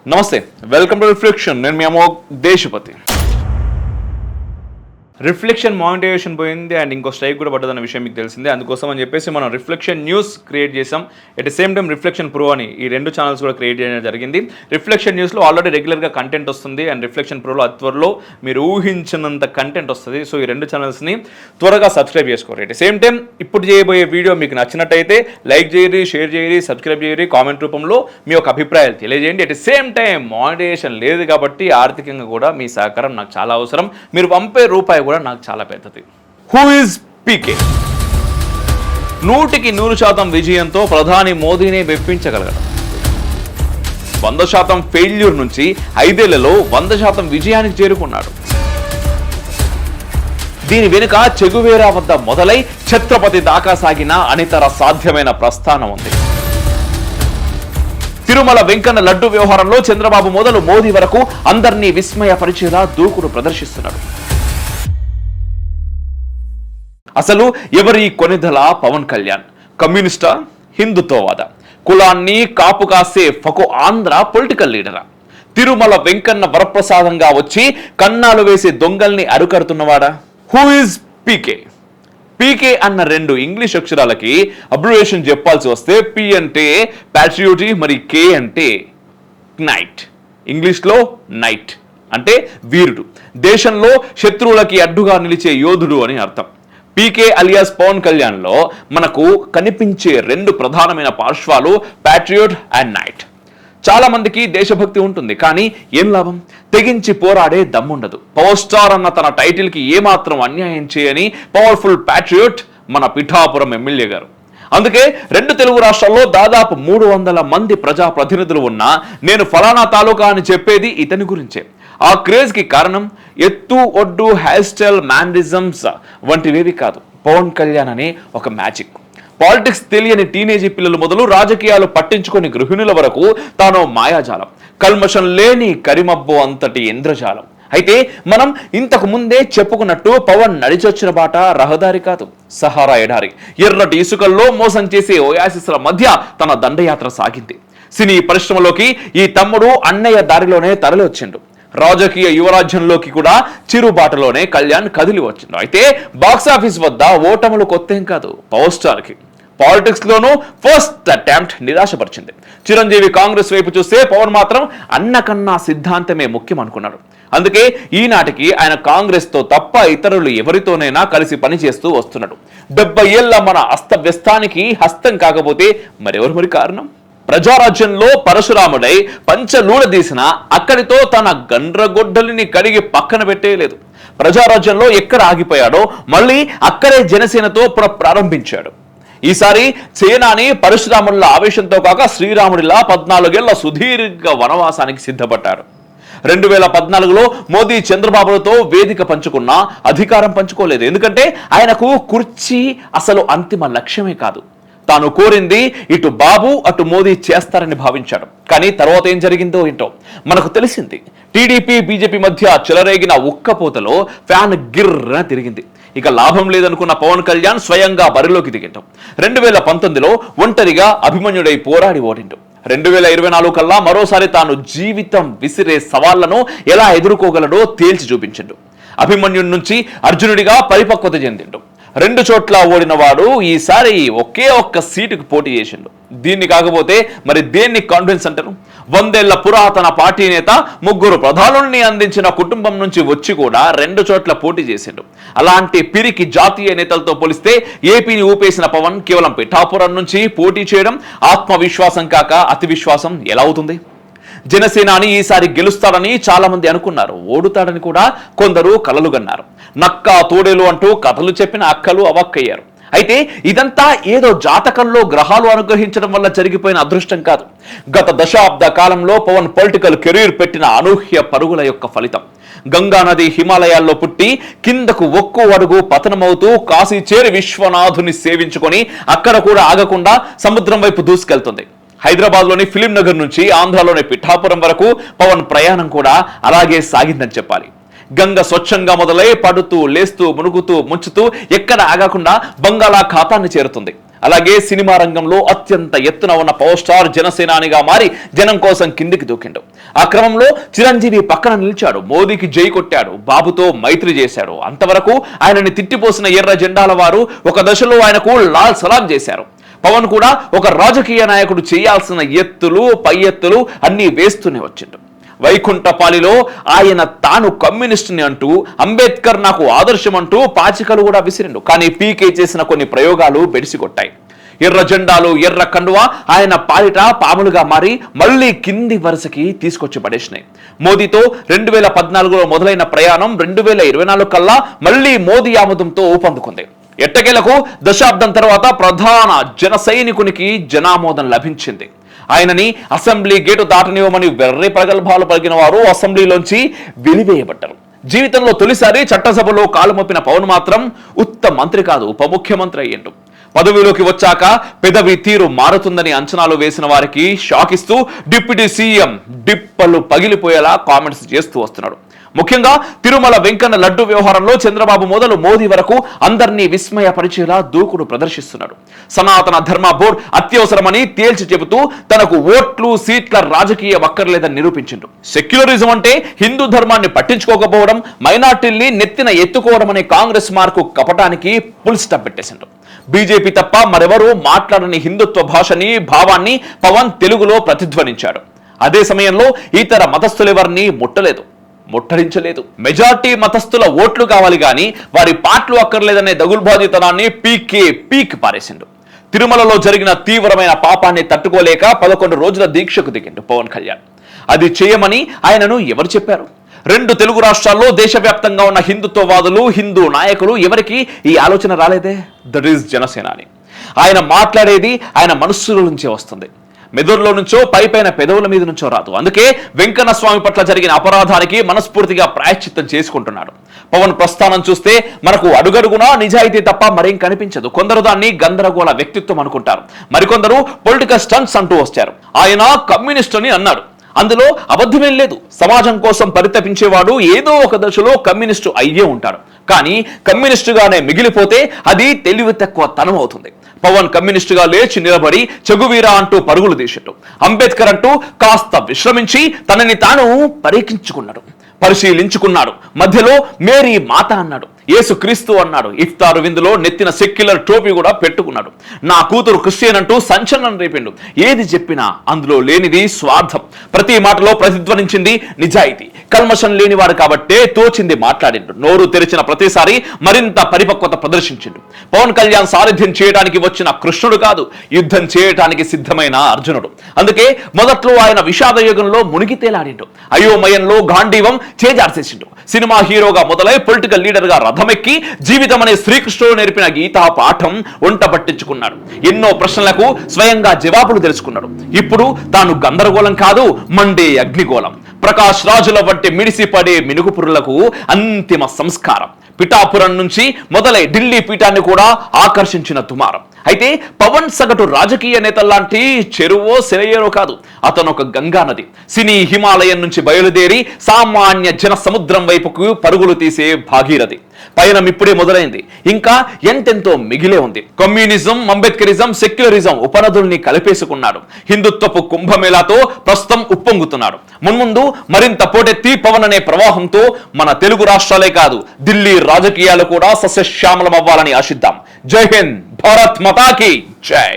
నమస్తే, welcome to reflection. నేను మీ Amogh Deshapati. Reflection monetisation పోయింది అండ్ ఇంకో స్ట్రైక్ కూడా పడ్డదన్న విషయం మీకు తెలిసిందే. అందుకోసం అని చెప్పేసి మనం రిఫ్లెక్షన్ న్యూస్ క్రియేట్ చేసాం. At the same time reflection pro అని ఈ రెండు ఛానల్స్ కూడా క్రియేట్ చేయడం జరిగింది. రిఫ్లెక్షన్ న్యూస్లో ఆల్రెడీ రెగ్యులర్గా కంటెంట్ వస్తుంది అండ్ రిఫ్లెక్షన్ ప్రోలో త్వరలో మీరు ఊహించినంత కంటెంట్ వస్తుంది. సో ఈ రెండు ఛానల్స్ని త్వరగా సబ్స్క్రైబ్ చేసుకోరు. ఎట్ ద సేమ్ టైం ఇప్పుడు చేయబోయే వీడియో మీకు నచ్చినట్టయితే లైక్ చేయరి, షేర్ చేయరి, సబ్స్క్రైబ్ చేయరి, కామెంట్ రూపంలో మీ యొక్క అభిప్రాయాలు తెలియజేయండి. At the same time monetisation లేదు కాబట్టి ఆర్థికంగా కూడా మీ సహకారం నాకు చాలా అవసరం. మీరు పంపే రూపాయి కూడా నాకు చాలా పెద్దది. హూ ఇస్ పీకే? 100% విజయంతో ప్రధాని మోదీనే మెప్పించగలగడం. 100% ఫెయిల్యూర్ నుంచి 5 ఏళ్లలో 100% విజయానికి చేరుకున్నాడు. దీని వెనుక చెగువేరా వద్ద మొదలై ఛత్రపతి దాకా సాగిన అనితర సాధ్యమైన ప్రస్థానం ఉంది. తిరుమల వెంకన్న లడ్డు వ్యవహారంలో చంద్రబాబు మొదలు మోదీ వరకు అందరినీ విస్మయపరిచేలా దూకుడు ప్రదర్శిస్తున్నాడు. అసలు ఎవరి కొనిదల పవన్ కళ్యాణ్? కమ్యూనిస్టా? హిందుత్వవాద? కులాన్ని కాపు కాసే ఫకు ఆంధ్ర పొలిటికల్ లీడరా? తిరుమల వెంకన్న వరప్రసాదంగా వచ్చి కన్నాలు వేసే దొంగల్ని అరుకడుతున్నవాడా? హూ ఇస్ పీకే? పీకే అన్న 2 ఇంగ్లీష్ అక్షరాలకి అబ్రివేషన్ చెప్పాల్సి వస్తే పి అంటే ప్యాట్రియోటీ, మరి కే అంటే నైట్. ఇంగ్లీష్లో నైట్ అంటే వీరుడు, దేశంలో శత్రువులకి అడ్డుగా నిలిచే యోధుడు అని అర్థం. పీకే అలియాస్ పవన్ కళ్యాణ్లో మనకు కనిపించే 2 ప్రధానమైన పార్శ్వాలు ప్యాట్రియోట్ అండ్ నైట్. చాలా మందికి దేశభక్తి ఉంటుంది, కానీ ఏం లాభం? తెగించి పోరాడే దమ్ముండదు. పవర్ స్టార్ అన్న తన టైటిల్కి ఏమాత్రం అన్యాయం చేయని పవర్ఫుల్ ప్యాట్రియోట్ మన పిఠాపురం ఎమ్మెల్యే గారు. అందుకే 2 తెలుగు రాష్ట్రాల్లో దాదాపు 300 మంది ప్రజాప్రతినిధులు ఉన్నా నేను ఫలానా తాలూకా అని చెప్పేది ఇతని గురించే. ఆ క్రేజ్ కి కారణం ఎత్తు, ఒడ్డు, హెయిర్ స్టైల్, మ్యానరిజమ్స్ వంటివేవి కాదు, పవన్ కళ్యాణ్ అనే ఒక మ్యాజిక్. పాలిటిక్స్ తెలియని టీనేజీ పిల్లలు మొదలు రాజకీయాలు పట్టించుకొని గృహిణుల వరకు తాను మాయాజాలం, కల్మషం లేని కరిమబ్బు అంతటి ఇంద్రజాలం. అయితే మనం ఇంతకు ముందే చెప్పుకున్నట్టు పవన్ నడిచొచ్చిన బాట రహదారి కాదు, సహారా ఎడారి. ఎర్రటి ఇసుకల్లో మోసం చేసే ఓయాసిస్ల మధ్య తన దండయాత్ర సాగింది. సినీ పరిశ్రమలోకి ఈ తమ్ముడు అన్నయ్య దారిలోనే తరలి వచ్చిండు. రాజకీయ యువరాజ్యంలోకి కూడా చిరుబాటలోనే కళ్యాణ్ కదిలి వచ్చిండు. అయితే బాక్సాఫీస్ వద్ద ఓటములు కొత్తేం కాదు పవర్ స్టార్ కి. పాలిటిక్స్ లోనూ ఫస్ట్ అటెంప్ట్ నిరాశపరిచింది. చిరంజీవి కాంగ్రెస్ వైపు చూస్తే పవన్ మాత్రం అన్నకన్నా సిద్ధాంతమే ముఖ్యం అనుకున్నాడు. అందుకే ఈనాటికి ఆయన కాంగ్రెస్ తో తప్ప ఇతరులు ఎవరితోనైనా కలిసి పనిచేస్తూ వస్తున్నాడు. 70 ఏళ్ల మన అస్తవ్యస్తానికి హస్తం కాకపోతే మరెవరు కారణం? ప్రజారాజ్యంలో పరశురాముడై పంచలూడదీసిన అక్కడితో తన గండ్రగొడ్డలిని కడిగి పక్కన పెట్టేయలేదు. ప్రజారాజ్యంలో ఎక్కడ ఆగిపోయాడో మళ్ళీ అక్కడే జనసేనతో ప్రారంభించాడు. ఈసారి సేనాని పరశురాముల ఆవేశంతో కాక శ్రీరాముడిలా 14 ఏళ్ల సుదీర్ఘ వనవాసానికి సిద్ధపడ్డాడు. 2014లో మోదీ చంద్రబాబులతో వేదిక పంచుకున్నా అధికారం పంచుకోలేదు. ఎందుకంటే ఆయనకు కుర్చీ అసలు అంతిమ లక్ష్యమే కాదు. తాను కోరింది ఇటు బాబు అటు మోదీ చేస్తారని భావించాడు. కానీ తర్వాత ఏం జరిగిందో ఏంటో మనకు తెలిసింది. టీడీపీ బీజేపీ మధ్య చెలరేగిన ఉక్కపోతలో ఫ్యాన్ గిర్ర తిరిగింది. ఇక లాభం లేదనుకున్న పవన్ కళ్యాణ్ స్వయంగా బరిలోకి దిగిండు. 2019లో ఒంటరిగా అభిమన్యుడై పోరాడి ఓడిండు. 2024 కల్లా మరోసారి తాను జీవితం విసిరే సవాళ్లను ఎలా ఎదుర్కోగలడో తేల్చి చూపించిండు. అభిమన్యుడి నుంచి అర్జునుడిగా పరిపక్వత చెందిండు. 2 చోట్ల ఓడిన వాడు ఈసారి ఒకే ఒక్క సీటుకు పోటీ చేసిండు. దీన్ని కాకపోతే మరి దేన్ని కాన్ఫిడెన్స్ అంటారు? 100 ఏళ్ల పురాతన పార్టీ నేత, 3 ప్రధానుల్ని అందించిన కుటుంబం నుంచి వచ్చి కూడా 2 చోట్ల పోటీ చేసిండు. అలాంటి పిరికి జాతీయ నేతలతో పోలిస్తే ఏపీని ఊపేసిన పవన్ కేవలం పిఠాపురం నుంచి పోటీ చేయడం ఆత్మవిశ్వాసం కాక అతి విశ్వాసం ఎలా అవుతుంది? జనసేనాని ఈసారి గెలుస్తాడని చాలా మంది అనుకున్నారు. ఓడుతాడని కూడా కొందరు కలలుగన్నారు. నక్క తోడేలు అంటూ కథలు చెప్పిన అక్కలు అవక్కయ్యారు. అయితే ఇదంతా ఏదో జాతకంలో గ్రహాలు అనుగ్రహించడం వల్ల జరిగిపోయిన అదృష్టం కాదు. గత దశాబ్ద కాలంలో పవన్ పొలిటికల్ కెరీర్ పెట్టిన అనూహ్య పరుగుల యొక్క ఫలితం. గంగా నది హిమాలయాల్లో పుట్టి కిందకు ఒక్కో అడుగు పతనమవుతూ కాశీ చేరి విశ్వనాథుని సేవించుకొని అక్కడ కూడా ఆగకుండా సముద్రం వైపు దూసుకెళ్తుంది. హైదరాబాద్లోని ఫిలిం నగర్ నుంచి ఆంధ్రాలోని పిఠాపురం వరకు పవన్ ప్రయాణం కూడా అలాగే సాగిందని చెప్పాలి. గంగ స్వచ్ఛంగా మొదలై పడుతూ లేస్తూ మునుగుతూ ముంచుతూ ఎక్కడ ఆగకుండా బంగాళాఖాతాన్ని చేరుతుంది. అలాగే సినిమా రంగంలో అత్యంత ఎత్తున ఉన్న పవర్ స్టార్ జనసేనానిగా మారి జనం కోసం కిందికి దూకిండు. ఆ క్రమంలో చిరంజీవి పక్కన నిలిచాడు, మోదీకి జై కొట్టాడు, బాబుతో మైత్రి చేశాడు. అంతవరకు ఆయనని తిట్టిపోసిన ఎర్ర జెండాల వారు ఒక దశలో ఆయనకు లాల్ సలాం చేశారు. పవన్ కూడా ఒక రాజకీయ నాయకుడు చేయాల్సిన ఎత్తులు పై ఎత్తులు అన్ని వేస్తూనే వచ్చిండు. వైకుంఠపాలిలో ఆయన తాను కమ్యూనిస్టుని అంటూ, అంబేద్కర్ నాకు ఆదర్శం అంటూ పాచికలు కూడా విసిరిండు. కానీ పీకే చేసిన కొన్ని ప్రయోగాలు బెడిసికొట్టాయి. ఎర్ర జెండాలు ఎర్ర కండువా ఆయన పాలిట పాములుగా మారి మళ్లీ కింది వరుసకి తీసుకొచ్చి పడేసినాయి. మోదీతో 2014లో మొదలైన ప్రయాణం 2024 కల్లా మళ్లీ మోదీ ఆమోదంతో ఊపందుకుంది. ఎట్టకేలకు దశాబ్దం తర్వాత ప్రధాన జన సైనికునికి జనామోదం లభించింది. ఆయనని అసెంబ్లీ గేటు దాటనివ్వమని వెర్రి ప్రగల్భాలు పలికిన వారు అసెంబ్లీలోంచి వెలివేయబడ్డారు. జీవితంలో తొలిసారి చట్టసభలో కాలు మోపిన పవన్ మాత్రం ఉత్త మంత్రి కాదు, ఉప ముఖ్యమంత్రి అయ్యిండు. పదవిలోకి వచ్చాక పెదవి తీరు మారుతుందని అంచనాలు వేసిన వారికి షాక్ ఇస్తూ డిప్యూటీ సీఎం డిప్పలు పగిలిపోయేలా కామెంట్స్ చేస్తూ వస్తున్నాడు. ముఖ్యంగా తిరుమల వెంకన్న లడ్డు వ్యవహారంలో చంద్రబాబు మొదలు మోదీ వరకు అందరినీ విస్మయపరిచేలా దూకుడు ప్రదర్శిస్తున్నాడు. సనాతన ధర్మ బోర్డు అత్యవసరమని తేల్చి చెబుతూ తనకు ఓట్లు సీట్ల రాజకీయ అక్కర్లేదని నిరూపించిండు. సెక్యులరిజం అంటే హిందూ ధర్మాన్ని పట్టించుకోకపోవడం, మైనార్టీల్ని నెత్తిన ఎత్తుకోవడం అనే కాంగ్రెస్ మార్కు కపటానికి ఫుల్ స్టాప్ పెట్టేసిండు. బీజేపీ తప్ప మరెవరూ మాట్లాడని హిందుత్వ భాషని భావాన్ని పవన్ తెలుగులో ప్రతిధ్వనించాడు. అదే సమయంలో ఇతర మతస్థులెవరిని ముట్టడించలేదు. మెజార్టీ మతస్థుల ఓట్లు కావాలి గాని వారి పాటలు అక్కర్లేదనే దగుల్బాధితనాన్ని పీక్ పారేసిండు. తిరుమలలో జరిగిన తీవ్రమైన పాపాన్ని తట్టుకోలేక 11 రోజుల దీక్షకు దిగిండు పవన్ కళ్యాణ్. అది చేయమని ఆయనను ఎవరు చెప్పారు? 2 తెలుగు రాష్ట్రాల్లో దేశవ్యాప్తంగా ఉన్న హిందుత్వవాదులు, హిందూ నాయకులు ఎవరికి ఈ ఆలోచన రాలేదే? దట్ ఈస్ జనసేనాని. ఆయన మాట్లాడేది ఆయన మనస్సులో నుంచే వస్తుంది. మెదడులో నుంచో పైపైన పెదవుల మీద నుంచో రాదు. అందుకే వెంకన్న స్వామి పట్ల జరిగిన అపరాధానికి మనస్ఫూర్తిగా ప్రాయశ్చిత్తం చేసుకుంటున్నాడు. పవన్ ప్రస్థానం చూస్తే మనకు అడుగడుగునా నిజాయితీ తప్ప మరేం కనిపించదు. కొందరు దాన్ని గందరగోళ వ్యక్తిత్వం అనుకుంటారు, మరికొందరు పొలిటికల్ స్టంట్స్ అంటూ వచ్చారు. ఆయన కమ్యూనిస్ట్ అని అన్నాడు, అందులో అబద్ధమేం లేదు. సమాజం కోసం పరితపించేవాడు ఏదో ఒక దశలో కమ్యూనిస్టు అయ్యే ఉంటాడు. కానీ కమ్యూనిస్టుగానే మిగిలిపోతే అది తెలివి తక్కువ తనం అవుతుంది. పవన్ కమ్యూనిస్టుగా లేచి నిలబడి చెగువీరా అంటూ పరుగులు తీసాడు. అంబేద్కర్ అంటూ కాస్త విశ్రమించి తనని తాను పరిశీలించుకున్నాడు. మధ్యలో మేరీ మాత అన్నాడు, యేసు క్రీస్తు అన్నాడు. ఇఫ్తారు విందులో నెత్తిన సెక్యులర్ టోపీ కూడా పెట్టుకున్నాడు. నా కూతురు క్రిస్టియన్ అంటూ సంచలనం రేపిండు. ఏది చెప్పినా అందులో లేనిది స్వార్థం, ప్రతి మాటలో ప్రతిధ్వనించింది నిజాయితీ. కల్మషం లేనివాడు కాబట్టే తోచింది మాట్లాడిండు. నోరు తెరిచిన ప్రతిసారి మరింత పరిపక్వత ప్రదర్శించిండు. పవన్ కళ్యాణ్ సారథ్యం చేయడానికి వచ్చిన కృష్ణుడు కాదు, యుద్ధం చేయటానికి సిద్ధమైన అర్జునుడు. అందుకే మొదట్లో ఆయన విషాద యుగంలో మునిగి తేలాడిండు. అయోమయంలో గాంధీవం చేజార్చేసిండు. సినిమా హీరోగా మొదలై పొలిటికల్ లీడర్ గా రథమెక్కి జీవితం అనే శ్రీకృష్ణుడు నేర్పిన గీతా పాఠం వంట పట్టించుకున్నాడు. ఎన్నో ప్రశ్నలకు స్వయంగా జవాబులు తెలుసుకున్నాడు. ఇప్పుడు తాను గందరగోళం కాదు, మండే అగ్నిగోళం. ప్రకాష్ రాజుల వంటి మిడిసిపడే మినుగుపురులకు అంతిమ సంస్కారం. పిఠాపురం నుంచి మొదలై ఢిల్లీ పీఠాన్ని కూడా ఆకర్షించిన దుమారం. అయితే పవన్ సగటు రాజకీయ నేతల్లాంటి చెరువో సెలయేరో కాదు, అతను ఒక గంగా నది. సినీ హిమాలయం నుంచి బయలుదేరి సామాన్య జన సముద్రం వైపుకు పరుగులు తీసే భాగీరథి. పయనం ఇప్పుడే మొదలైంది, ఇంకా ఎంతెంతో మిగిలే ఉంది. కమ్యూనిజం, అంబేద్కరిజం, సెక్యులరిజం ఉపనదుల్ని కలిపేసుకున్నాడు. హిందుత్వపు కుంభమేళాతో ప్రస్తుతం ఉప్పొంగుతున్నాడు. మున్ముందు మరింత పోటెత్తి పవన్ అనే ప్రవాహంతో మన తెలుగు రాష్ట్రాలే కాదు, ఢిల్లీ రాజకీయాలు కూడా సస్యశ్యామలం అవ్వాలని ఆశిద్దాం. జై హింద్, భారత్ మాతా కీ జై.